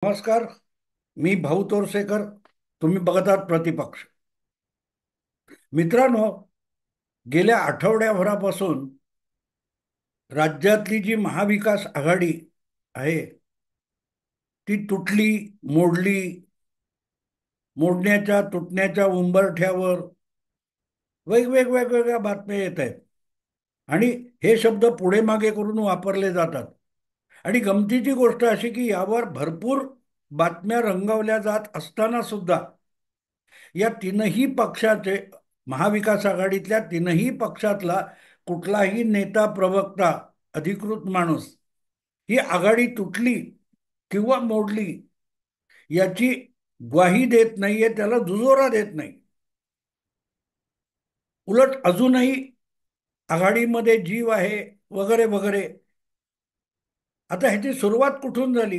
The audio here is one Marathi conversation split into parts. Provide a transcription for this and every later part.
नमस्कार. मी भाऊ तोरसेकर. तुम्ही बघत आहात प्रतिपक्ष. मित्रांनो, गेल्या आठवड्याभरापासून राज्यातली जी महाविकास आघाडी आहे ती तुटली, मोडली, मोडण्याच्या तुटण्याच्या उंबरठ्यावर वेगवेगळ्या बातम्या येत आहेत. आणि हे शब्द पुढे मागे करून वापरले जातात. आणि गमतीची गोष्ट अशी की यावर भरपूर बातम्या रंगवल्या जात असताना सुद्धा या तीनही पक्षाचे, महाविकास आघाडीतल्या तीनही पक्षातला कुठलाही नेता, प्रवक्ता, अधिकृत माणूस ही आघाडी तुटली किंवा मोडली याची ग्वाही देत नाहीये, त्याला दुजोरा देत नाही. उलट अजूनही आघाडीमध्ये जीव आहे, वगैरे वगैरे. आता ह्याची सुरुवात कुठून झाली?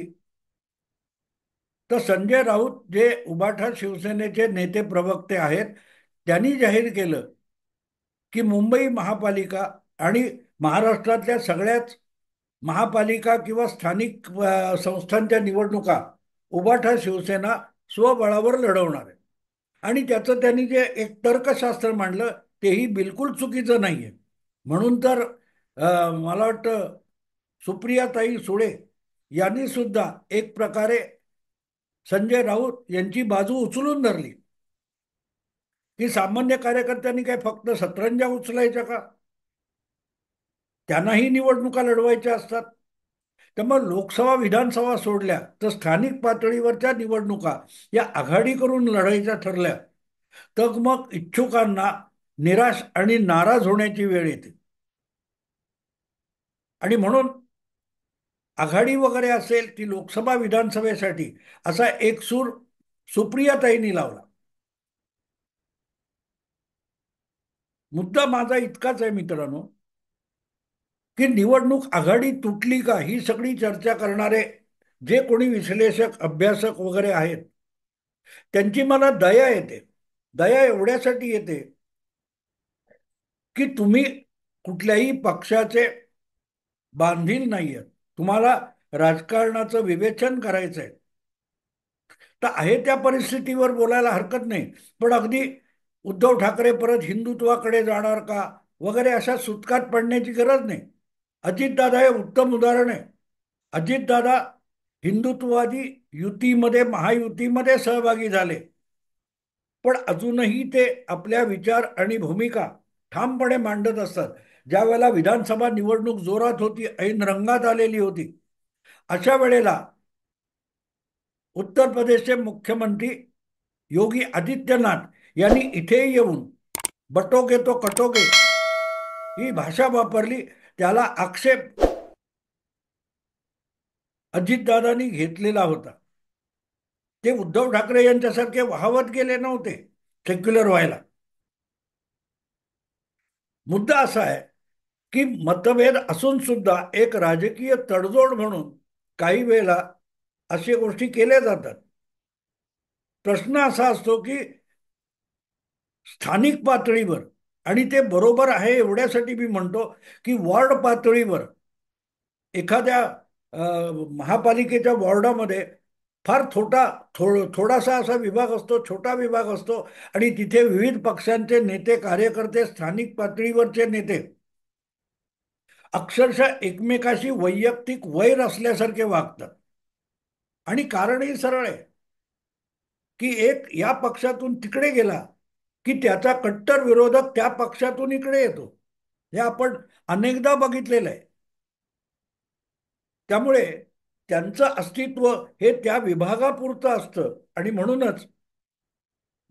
तर संजय राऊत जे उबाठा शिवसेनेचे नेते, प्रवक्ते आहेत, त्यांनी जाहीर केलं की मुंबई महापालिका आणि महाराष्ट्रातल्या सगळ्याच महापालिका किंवा स्थानिक संस्थांच्या निवडणुका उबाठा शिवसेना स्वबळावर लढवणार आहे. आणि त्याचं त्यांनी जे एक तर्कशास्त्र मांडलं तेही बिलकुल चुकीचं नाहीये. म्हणून तर मला वाटतं सुप्रियाताई सुळे यांनी सुद्धा एक प्रकारे संजय राऊत यांची बाजू उचलून धरली की सामान्य कार्यकर्त्यांनी काय फक्त सतरंजा उचलायच्या का? त्यांनाही निवडणुका लढवायच्या असतात. त्यामुळे लोकसभा, विधानसभा सोडल्या तर स्थानिक पातळीवरच्या निवडणुका या आघाडी करून लढायच्या ठरल्या तर मग इच्छुकांना निराश आणि नाराज होण्याची वेळ येते. आणि म्हणून आघाडी वगैरे असेल ती लोकसभा, विधानसभेसाठी असा एक सूर सुप्रियाताईंनी लावला. मुद्दा माझा इतकाच आहे मित्रांनो, की निवडणूक आघाडी तुटली का ही सगळी चर्चा करणारे जे कोणी विश्लेषक, अभ्यासक वगैरे आहेत, त्यांची मला दया येते. दया एवढ्यासाठी येते की तुम्ही कुठल्याही पक्षाचे बांधील नाही आहेत. तुम्हाला राजकारणाचं विवेचन करायचंय तर आहे त्या परिस्थितीवर बोलायला हरकत नाही. पण अगदी उद्धव ठाकरे परत हिंदुत्वाकडे जाणार का वगैरे अशा सुटकात पडण्याची गरज नाही. अजितदादा हे उत्तम उदाहरण आहे. अजितदादा हिंदुत्ववादी युतीमध्ये, महायुतीमध्ये सहभागी झाले, पण अजूनही ते आपल्या विचार आणि भूमिका ठामपणे मांडत असतात. ज्या वेळेला विधानसभा निवडणूक जोरात होती, ऐन रंगात आलेली होती, अशा वेळेला उत्तर प्रदेशचे मुख्यमंत्री योगी आदित्यनाथ यांनी इथे येऊन बटोगे तो कटोगे ही भाषा वापरली. त्याला आक्षेप अजितदादांनी घेतलेला होता. ते उद्धव ठाकरे यांच्यासारखे वाहवत गेले नव्हते सेक्युलर व्हायला. मुद्दा असा आहे की मतभेद असून सुद्धा एक राजकीय तडजोड म्हणून काही वेळेला अशा गोष्टी केल्या जातात. प्रश्न असा असतो की स्थानिक पातळीवर, आणि ते बरोबर आहे एवढ्यासाठी मी म्हणतो की वॉर्ड पातळीवर एखाद्या महापालिकेच्या वॉर्डामध्ये फार थोडासा असा विभाग असतो, छोटा विभाग असतो, आणि तिथे विविध पक्षांचे नेते, कार्यकर्ते, स्थानिक पातळीवरचे नेते अक्षरशः एकमेकाशी वैयक्तिक वैर असल्यासारखे वागतात. आणि कारणही सरळ आहे की एक या पक्षातून तिकडे गेला की त्याचा कट्टर विरोधक त्या पक्षातून इकडे येतो. हे आपण अनेकदा बघितलेलं आहे. त्यामुळे त्यांचं अस्तित्व हे त्या विभागापुरतं असतं. आणि म्हणूनच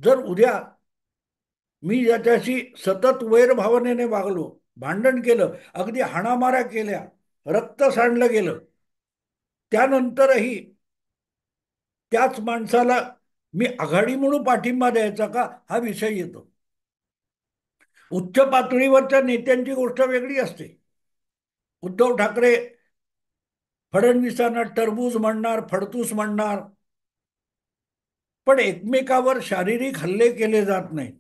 जर उद्या मी ज्याच्याशी सतत वैर भावनेने वागलो, भांडण केलं, अगदी हाणामाऱ्या केल्या, रक्त सांडलं गेलं, त्यानंतरही त्याच माणसाला मी आघाडी म्हणून पाठिंबा द्यायचा का, हा विषय येतो. उच्च पातळीवरच्या नेत्यांची गोष्ट वेगळी असते. उद्धव ठाकरे फडणवीसांना टरबूज म्हणणार, फडतूस म्हणणार, पण एकमेकावर शारीरिक हल्ले केले जात नाही.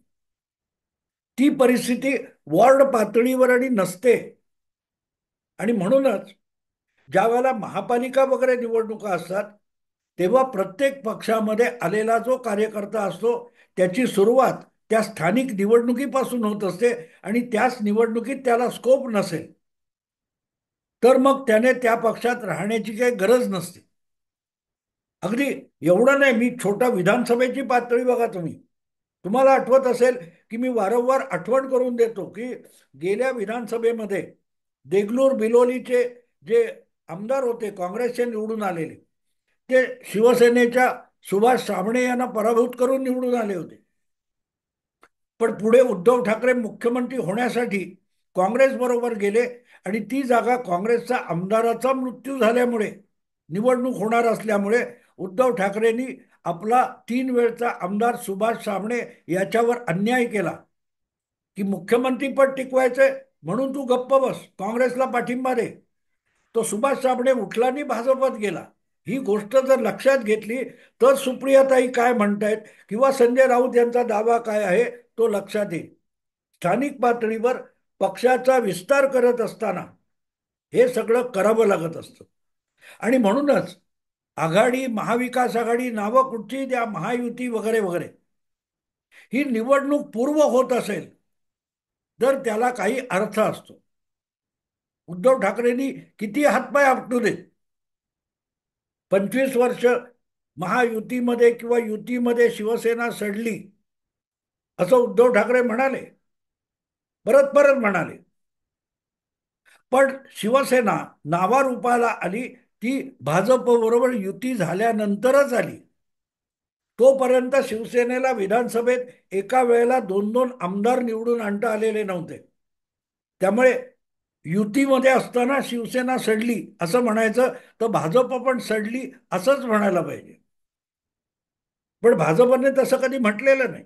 ती परिस्थिती वॉर्ड पातळीवर आणि नसते. आणि म्हणूनच ज्या वेळेला महापालिका वगैरे निवडणुका असतात तेव्हा प्रत्येक पक्षामध्ये आलेला जो कार्यकर्ता असतो त्याची सुरुवात त्या स्थानिक निवडणुकीपासून होत असते आणि त्याच निवडणुकीत त्याला स्कोप नसेल तर मग त्याने त्या पक्षात राहण्याची काही गरज नसते. अगदी एवढं नाही, मी छोटा विधानसभेची पातळी बघा तुम्ही. तुम्हाला आठवत असेल की मी वारंवार आठवण करून देतो की गेल्या विधानसभेमध्ये देगलूर बिलोलीचे जे आमदार होते काँग्रेसचे निवडून आलेले, ते शिवसेनेच्या सुभाष साबणे यांना पराभूत करून निवडून आले होते. पण पुढे उद्धव ठाकरे मुख्यमंत्री होण्यासाठी काँग्रेस बरोबर गेले आणि ती जागा काँग्रेसचा आमदाराचा मृत्यू झाल्यामुळे, निवडणूक होणार असल्यामुळे उद्धव ठाकरेंनी आपला 3 वेळचा आमदार सुभाष साबणे याच्यावर अन्याय केला की मुख्यमंत्रीपद टिकवायचंय म्हणून तू गप्प बस, काँग्रेसला पाठिंबा दे. तो सुभाष साबणे उठला आणि भाजपात गेला. ही गोष्ट जर लक्षात घेतली तर सुप्रियाताई काय म्हणतायत किंवा संजय राऊत यांचा दावा काय आहे तो लक्षात येईल. स्थानिक पातळीवर पक्षाचा विस्तार करत असताना हे सगळं करावं लागत असतं. आणि म्हणूनच आघाडी, महाविकास आघाडी, नावं कुठची द्या, महायुती वगैरे वगैरे, ही निवडणूक पूर्व होत असेल तर त्याला काही अर्थ असतो. उद्धव ठाकरेंनी किती हातपाय आपटू देत, 25 वर्ष महायुतीमध्ये किंवा युतीमध्ये शिवसेना सडली असं उद्धव ठाकरे म्हणाले, परत परत म्हणाले. पण शिवसेना नावारूपाला आली ती भाजप बरोबर युती झाल्यानंतरच आली. तोपर्यंत शिवसेनेला विधानसभेत एका वेळेला 2-2 आमदार निवडून आणता आलेले नव्हते. त्यामुळे युतीमध्ये असताना शिवसेना सडली असं म्हणायचं तर भाजप पण सडली असंच म्हणायला पाहिजे. पण भाजपने तसं कधी म्हटलेलं नाही.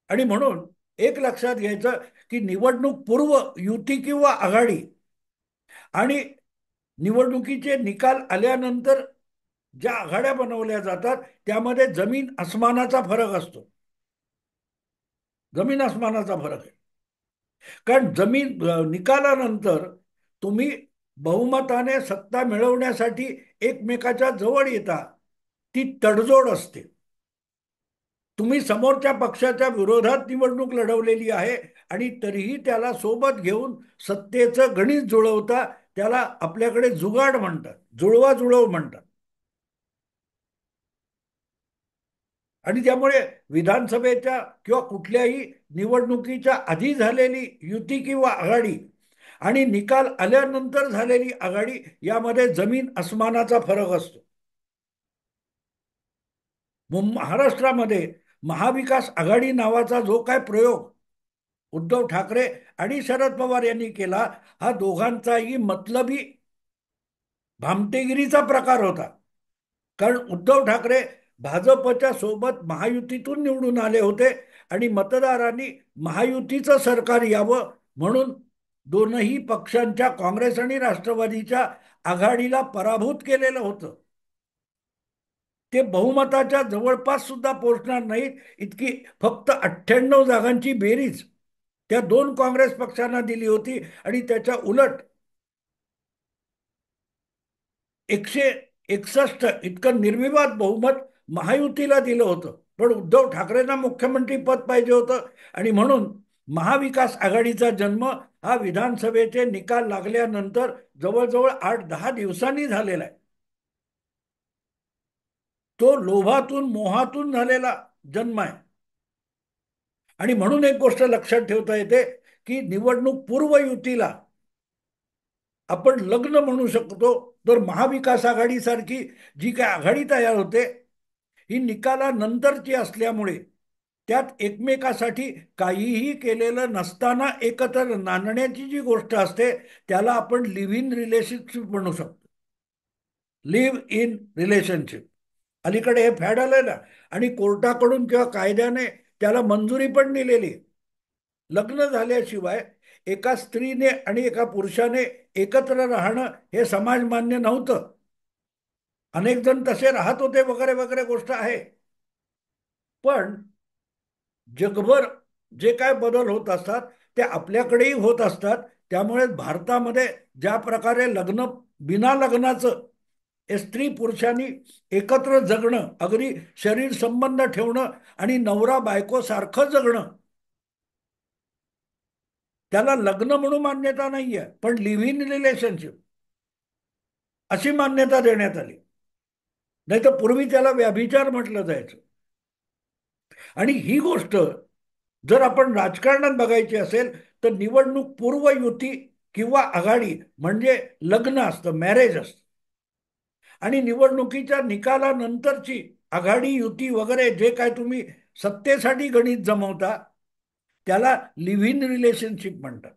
आणि म्हणून एक लक्षात घ्यायचं की निवडणूक पूर्व युती किंवा आघाडी आणि निवडणुकीचे निकाल आल्यानंतर ज्या आघाड्या बनवल्या जातात त्यामध्ये जमीन आसमानाचा फरक असतो. जमीन आसमानाचा फरक आहे. कारण निकालानंतर तुम्ही बहुमताने सत्ता मिळवण्यासाठी एकमेकाच्या जवळ येता, ती तडजोड असते. तुम्ही समोरच्या पक्षाच्या विरोधात निवडणूक लढवलेली आहे आणि तरीही त्याला सोबत घेऊन सत्तेचं गणित जुळवता, त्याला आपल्याकडे जुगाड म्हणतात, जुळवाजुळव म्हणतात. आणि त्यामुळे विधानसभेच्या किंवा कुठल्याही निवडणुकीच्या आधी झालेली युती किंवा आघाडी आणि निकाल आल्यानंतर झालेली आघाडी यामध्ये जमीन आसमानाचा फरक असतो. महाराष्ट्रामध्ये महाविकास आघाडी नावाचा जो काय प्रयोग उद्धव ठाकरे आणि शरद पवार यांनी केला, हा दोघांचाही मतलबी भामटेगिरीचा प्रकार होता. कारण उद्धव ठाकरे भाजपच्या सोबत महायुतीतून निवडून आले होते आणि मतदारांनी महायुतीचं सरकार यावं म्हणून दोनही पक्षांच्या, काँग्रेस आणि राष्ट्रवादीच्या आघाडीला पराभूत केलेलं होतं. ते बहुमताच्या जवळपास सुद्धा पोहोचणार नाहीत इतकी फक्त 98 जागांची बेरीज त्या 2 काँग्रेस पक्षांना दिली होती आणि त्याच्या उलट 161 इतकं निर्विवाद बहुमत महायुतीला दिलं होतं. पण उद्धव ठाकरेंना मुख्यमंत्री पद पाहिजे होतं आणि म्हणून महाविकास आघाडीचा जन्म हा विधानसभेचे निकाल लागल्यानंतर जवळजवळ 8-10 दिवसांनी झालेला आहे. तो लोभातून, मोहातून झालेला जन्म आहे. आणि म्हणून एक गोष्ट लक्षात ठेवता येते की निवडणूक पूर्व युतीला आपण लग्न म्हणू शकतो, तर महाविकास आघाडी सारखी जी काय आघाडी तयार होते ही निकालानंतरची असल्यामुळे त्यात एकमेकासाठी काहीही केलेलं नसताना एकत्र नांदण्याची जी गोष्ट असते त्याला आपण लिव्ह इन रिलेशनशिप म्हणू शकतो. लिव्ह इन रिलेशनशिप अलीकडे हे फॅड आलंय ना, आणि कोर्टाकडून किंवा कायद्याने त्याला मंजुरी पण दिलेली. लग्न झाल्याशिवाय एका स्त्रीने आणि एका पुरुषाने एकत्र राहणं हे समाज मान्य नव्हतं. अनेक जण तसे राहत होते वगैरे वगैरे गोष्ट आहे. पण जगभर जे काय बदल होत असतात ते आपल्याकडेही होत असतात. त्यामुळे भारतामध्ये ज्या प्रकारे लग्न बिना लग्नाचं स्त्री पुरुषांनी एकत्र जगणं, अगदी शरीर संबंध ठेवणं आणि नवरा बायको सारखं जगणं, त्याला लग्न म्हणून मान्यता नाहीये, पण लिव्ह इन रिलेशनशिप अशी मान्यता देण्यात आली. नाही तर पूर्वी त्याला व्यभिचार म्हटलं जायचं. आणि ही गोष्ट जर आपण राजकारणात बघायची असेल तर निवडणूक पूर्व युती किंवा आघाडी म्हणजे लग्न असतं, मॅरेज असतं. आणि निवडणुकीच्या निकालानंतरची आघाडी युती वगैरे जे काय तुम्ही सत्तेसाठी गणित जमवता त्याला लिव्ह इन रिलेशनशिप म्हणतात.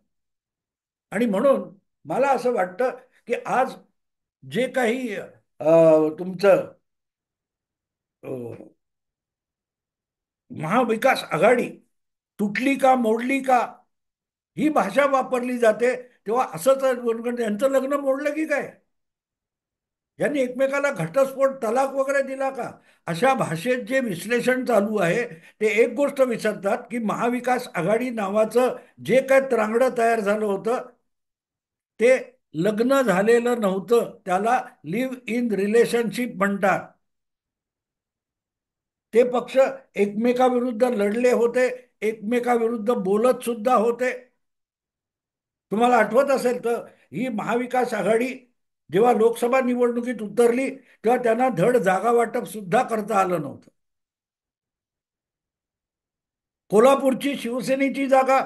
आणि म्हणून मला असं वाटतं की आज जे काही तुमचं अ, महाविकास आघाडी तुटली का मोडली का ही भाषा वापरली जाते, तेव्हा असंच यांचं लग्न मोडलं की काय, यांनी एकमेकाला घटस्फोट तलाक वगैरे दिला का, अशा भाषेत जे विश्लेषण चालू आहे ते एक गोष्ट विसरतात की महाविकास आघाडी नावाचं जे काय त्रांगडं तयार झालं होतं ते लग्न झालेलं नव्हतं, त्याला लिव्ह इन रिलेशनशिप म्हणतात. ते पक्ष एकमेकाविरुद्ध लढले होते, एकमेकाविरुद्ध बोलत सुद्धा होते. तुम्हाला आठवत असेल तर ही महाविकास आघाडी जेव्हा लोकसभा निवडणुकीत उतरली तेव्हा त्यांना धड जागा वाटप सुद्धा करता आलं नव्हतं. कोल्हापूरची शिवसेनेची जागा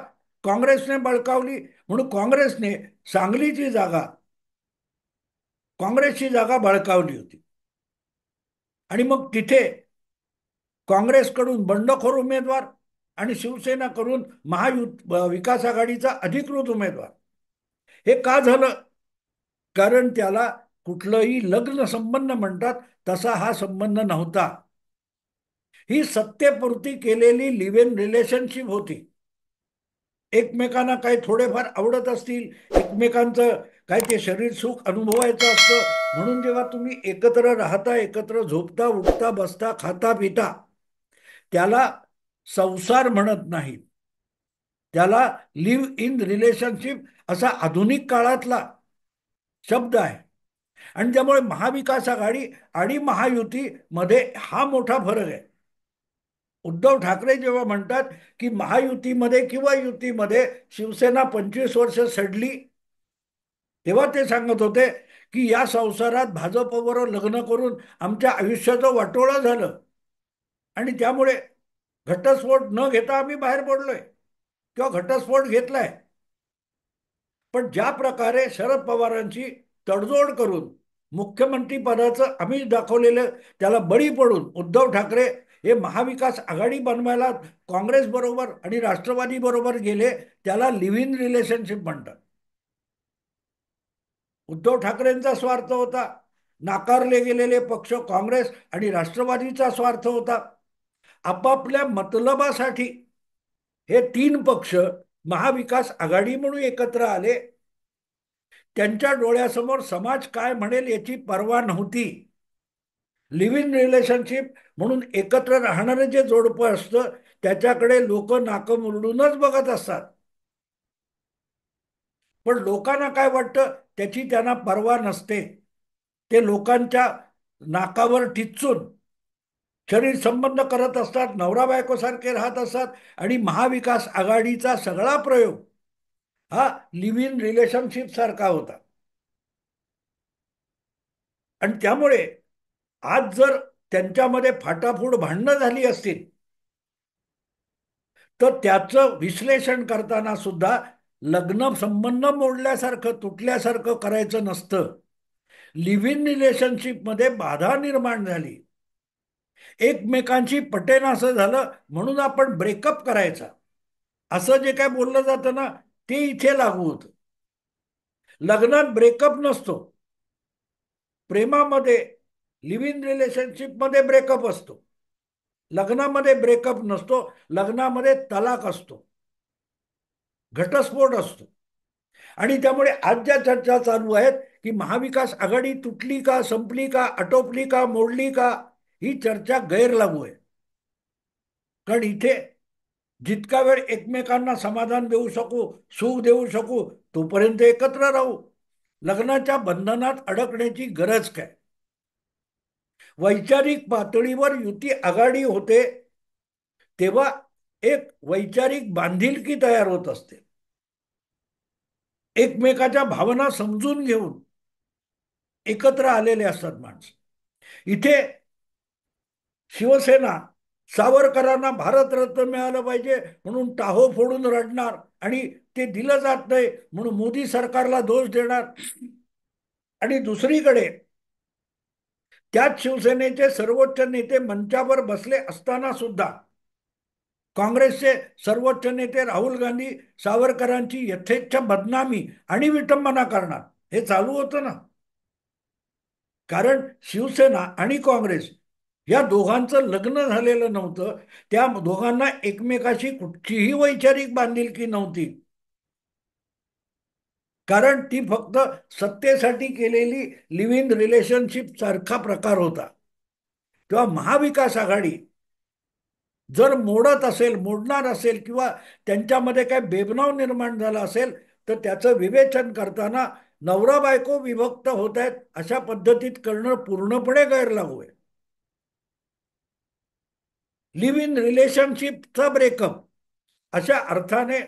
काँग्रेसने बळकावली म्हणून काँग्रेसने सांगलीची जागा काँग्रेसची जागा बळकावली होती. आणि मग तिथे काँग्रेसकडून बंडखोर उमेदवार आणि शिवसेना महायुत विकास आघाडीचा अधिकृत उमेदवार. हे का झालं? कारण त्याला कुठलंही लग्न संबंध म्हणतात तसा हा संबंध नव्हता. ही सत्तेपुरती केलेली लिव्ह इन रिलेशनशिप होती. एकमेकांना काही थोडेफार आवडत असतील, एकमेकांचं काय ते शरीर सुख अनुभवायचं असतं, म्हणून जेव्हा तुम्ही एकत्र राहता, एकत्र झोपता, उठता, बसता, खाता, पिता, त्याला संसार म्हणत नाहीत, त्याला लिव्ह इन रिलेशनशिप असा आधुनिक काळातला शब्द आहे. आणि त्यामुळे महाविकास आघाडी आणि महायुती मध्ये हा मोठा फरक आहे. उद्धव ठाकरे जेव्हा म्हणतात की महायुतीमध्ये किंवा युतीमध्ये शिवसेना 25 वर्ष सडली, तेव्हा ते सांगत होते की या संसारात भाजपबरोबर लग्न करून आमच्या आयुष्याचं वाटोळं झालं आणि त्यामुळे घटस्फोट न घेता आम्ही बाहेर पडलोय किंवा घटस्फोट घेतलाय. पण ज्या प्रकारे शरद पवारांची तडजोड करून मुख्यमंत्री पदाचं आम्ही दाखवलेलं त्याला बळी पडून उद्धव ठाकरे हे महाविकास आघाडी बनवायला काँग्रेस बरोबर आणि राष्ट्रवादी बरोबर गेले, त्याला लिव्ह इन रिलेशनशिप म्हणतात. उद्धव ठाकरेंचा स्वार्थ होता, नाकारले गेलेले पक्ष काँग्रेस आणि राष्ट्रवादीचा स्वार्थ होता. आपापल्या मतलबासाठी हे तीन पक्ष महाविकास आघाडी म्हणून एकत्र आले. त्यांच्या डोळ्यासमोर समाज काय म्हणेल याची पर्वा नव्हती. लिव्ह इन रिलेशनशिप म्हणून एकत्र राहणारे जे जोडपं असतं त्याच्याकडे लोक नाकं मुरडूनच बघत असतात. पण लोकांना काय वाटतं त्याची त्यांना पर्वा नसते. ते लोकांच्या नाकावर टिचून शरीर संबंध करत असतात, नवरा बायको सारखे राहत असतात. आणि महाविकास आघाडीचा सगळा प्रयोग हा लिव्ह इन रिलेशनशिप सारखा होता. आणि त्यामुळे आज जर त्यांच्यामध्ये फाटाफूट भांडणं झाली असतील तर त्याचं विश्लेषण करताना सुद्धा लग्न संबंध मोडल्यासारखं तुटल्यासारखं करायचं नसतं. लिव्ह इन रिलेशनशिपमध्ये बाधा निर्माण झाली, एकमेकांशी पटेनासं झालं म्हणून आपण ब्रेकअप करायचा, असं जे काय बोललं जातं ना ते इथे लागू होतं. लग्नात ब्रेकअप नसतो, प्रेमामध्ये लिव्ह इन रिलेशनशिपमध्ये ब्रेकअप असतो. लग्नामध्ये ब्रेकअप नसतो, लग्नामध्ये तलाक असतो, घटस्फोट असतो. आणि त्यामुळे आज ज्या चर्चा चालू आहेत की महाविकास आघाडी तुटली का, संपली का, आटोपली का, मोडली का, ही चर्चा गैरलागू आहे. कारण इथे जितका वेळ एकमेकांना समाधान देऊ शकू, सुख देऊ शकू, तोपर्यंत एकत्र राहू. लग्नाच्या बंधनात अडकण्याची गरज काय? वैचारिक पातळीवर युती आघाडी होते तेव्हा एक वैचारिक बांधिलकी तयार होत असते. एकमेकाच्या भावना समजून घेऊन एकत्र आलेले असतात माणसं. इथे शिवसेना सावरकरांना भारतरत्न मिळालं पाहिजे म्हणून टाहो फोडून रडणार आणि ते दिलं जात नाही म्हणून मोदी सरकारला दोष देणार. आणि दुसरीकडे त्याच शिवसेनेचे सर्वोच्च नेते मंचावर बसले असताना सुद्धा काँग्रेसचे सर्वोच्च नेते राहुल गांधी सावरकरांची यथेच्छ बदनामी आणि विटंबना करणार, हे चालू होतं ना. कारण शिवसेना आणि काँग्रेस या दोघांचं लग्न झालेलं नव्हतं. त्या दोघांना एकमेकाशी कुठचीही वैचारिक बांधिलकी नव्हती. कारण ती फक्त सत्तेसाठी केलेली लिव्ह इन रिलेशनशिप सारखा प्रकार होता. तेव्हा महाविकास आघाडी जर मोडत असेल, मोडणार असेल किंवा त्यांच्यामध्ये काय बेबनाव निर्माण झाला असेल तर त्याचं विवेचन करताना नवरा बायको विभक्त होत आहेत अशा पद्धतीत करणं पूर्णपणे गैरलागू आहे. लिव्ह इन रिलेशनशिपचा ब्रेकअप अशा अर्थाने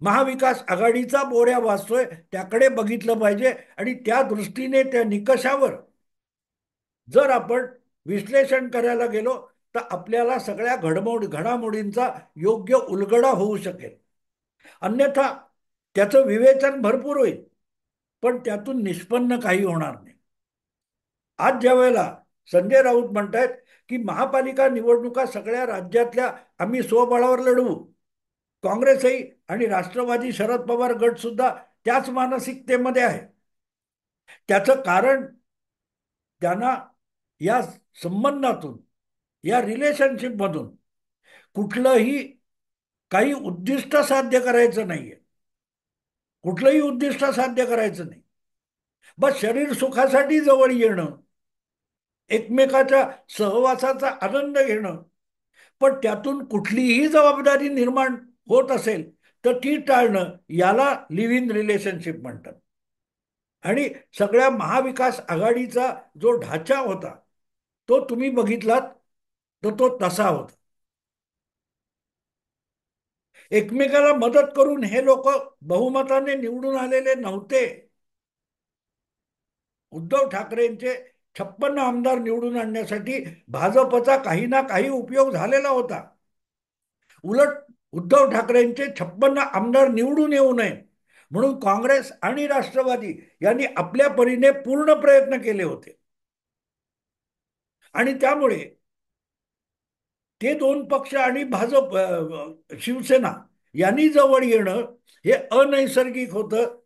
महाविकास आघाडीचा बोऱ्या वाचतोय, त्याकडे बघितलं पाहिजे. आणि त्या दृष्टीने त्या निकषावर जर आपण विश्लेषण करायला गेलो तर आपल्याला सगळ्या घडामोडींचा योग्य उलगडा होऊ शकेल. अन्यथा त्याचं विवेचन भरपूर होईल पण त्यातून निष्पन्न काही होणार नाही. आज ज्या वेळेला संजय राऊत म्हणतायत की महापालिका निवडणुका सगळ्या राज्यातल्या आम्ही स्वबळावर लढवू, काँग्रेसही आणि राष्ट्रवादी शरद पवार गट सुद्धा त्याच मानसिकतेमध्ये आहे. त्याचं कारण त्यांना या संबंधातून, या रिलेशनशिप मधून कुठलंही काही उद्दिष्ट साध्य करायचं नाहीये. कुठलंही उद्दिष्ट साध्य करायचं नाही. बस शरीर सुखासाठी जवळ येणं, एकमेकाच्या सहवासाचा आनंद घेणं. पण त्यातून कुठलीही जबाबदारी निर्माण होत असेल तर ती टाळणं, याला लिव्ह इन रिलेशनशिप म्हणतात. आणि सगळ्या महाविकास आघाडीचा जो ढाचा होता तो तुम्ही बघितलात तर तो तसा होता. एकमेकाला मदत करून हे लोक बहुमताने निवडून आलेले नव्हते. उद्धव ठाकरेंचे 56 आमदार निवडून आणण्यासाठी भाजपचा काही ना काही उपयोग झालेला होता. उलट उद्धव ठाकरेंचे 56 आमदार निवडून येऊ नये म्हणून काँग्रेस आणि राष्ट्रवादी यांनी आपल्या परीने पूर्ण प्रयत्न केले होते. आणि त्यामुळे ते दोन पक्ष आणि भाजप शिवसेना यांनी जवळ येणं हे अनैसर्गिक होतं.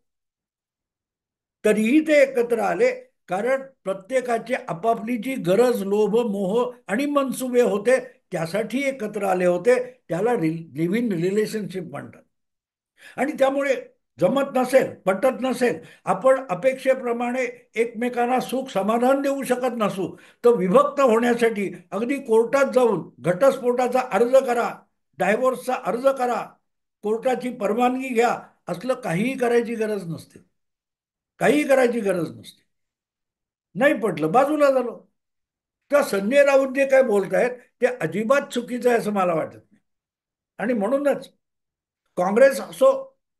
तरीही ते एकत्र आले कारण प्रत्येकाची आपापली जी गरज, लोभ, मोह आणि मनसुबे होते त्यासाठी एकत्र आले होते. त्याला लिव्ह इन रिलेशनशिप म्हणतात. आणि त्यामुळे जमत नसेल, पटत नसेल, आपण अपेक्षेप्रमाणे एकमेकांना सुख समाधान देऊ शकत नसू तर विभक्त होण्यासाठी अगदी कोर्टात जाऊन घटस्फोटाचा अर्ज करा, डायव्होर्सचा अर्ज करा, कोर्टाची परवानगी घ्या, असलं काहीही करायची गरज नसते. काहीही करायची गरज नसते. नाही पटलं बाजूला झालो. तर संजय राऊत जे काय बोलतायत ते अजिबात चुकीचं आहे असं मला वाटत नाही. आणि म्हणूनच काँग्रेस असो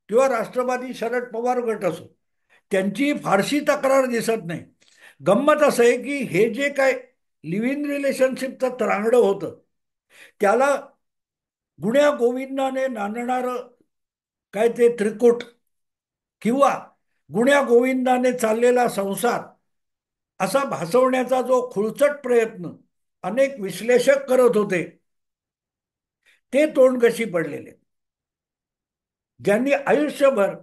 किंवा राष्ट्रवादी शरद पवार गट असो त्यांची फारशी तक्रार दिसत नाही. गंमत असं आहे की हे जे काय लिव्ह इन रिलेशनशिपचं त्रांगडं होतं त्याला गुण्या गोविंदाने नांदणारं काय ते त्रिकूट किंवा गुण्या गोविंदाने चाललेला संसार असा भासवण्याचा जो खुळचट प्रयत्न अनेक विश्लेषक करत होते ते तोंडघशी पडलेले. ज्यांनी आयुष्यभर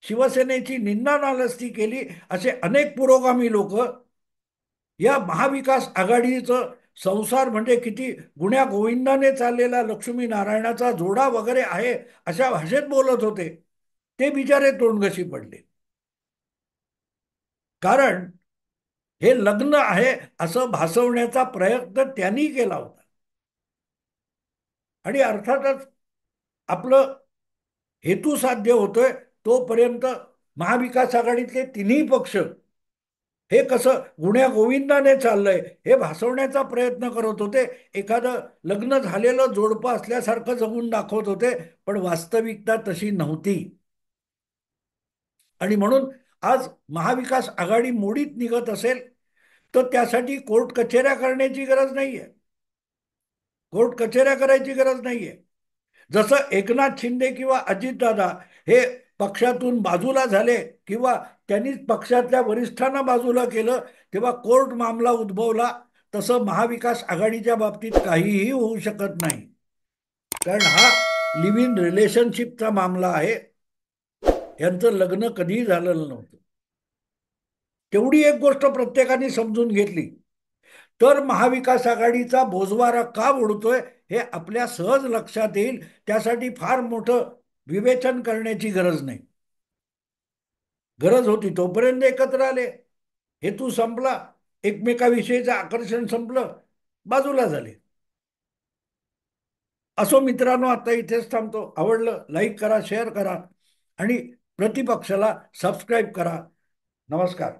शिवसेनेची निंदा नालस्ती केली असे अनेक पुरोगामी लोक या महाविकास आघाडीचं संसार म्हणजे किती गुण्या गोविंदाने चाललेला लक्ष्मी नारायणाचा जोडा वगैरे आहे अशा भाषेत बोलत होते. ते बिचारे तोंडघशी पडले. कारण हे लग्न आहे असं भासवण्याचा प्रयत्न त्यांनी केला होता. आणि अर्थातच आपलं हेतू साध्य होतोय तोपर्यंत महाविकास आघाडीतले तिन्ही पक्ष हे कसं गुण्या गोविंदाने चाललंय हे भासवण्याचा प्रयत्न करत होते. एखादं लग्न झालेलं जोडपं असल्यासारखं जगून दाखवत होते, पण वास्तविकता तशी नव्हती. आणि म्हणून आज महाविकास आघाडी मोडीत निघत असेल तर त्यासाठी कोर्ट कचेऱ्या करण्याची गरज नाहीये. कोर्ट कचेऱ्या करायची गरज नाहीये. जसं एकनाथ शिंदे किंवा अजितदादा हे पक्षातून बाजूला झाले किंवा त्यांनी पक्षातल्या वरिष्ठांना बाजूला केलं तेव्हा कोर्ट मामला उद्भवला, तसं महाविकास आघाडीच्या बाबतीत काहीही होऊ शकत नाही. कारण हा लिव्ह इन रिलेशनशिपचा मामला आहे. यांचं लग्न कधीही झालेलं नव्हतं. तेवढी एक गोष्ट प्रत्येकाने समजून घेतली तर महाविकास आघाडीचा बोजवारा का उडतोय हे आपल्या सहज लक्षात येईल. त्यासाठी फार मोठं विवेचन करण्याची गरज नाही. गरज होती तोपर्यंत एकत्र आले, हेतू संपला, एकमेकाविषयीचं आकर्षण संपलं, बाजूला झाले. असो मित्रांनो, आता इथेच थांबतो. आवडलं लाईक करा, शेअर करा आणि प्रतिपक्षाला सबस्क्राईब करा. नमस्कार.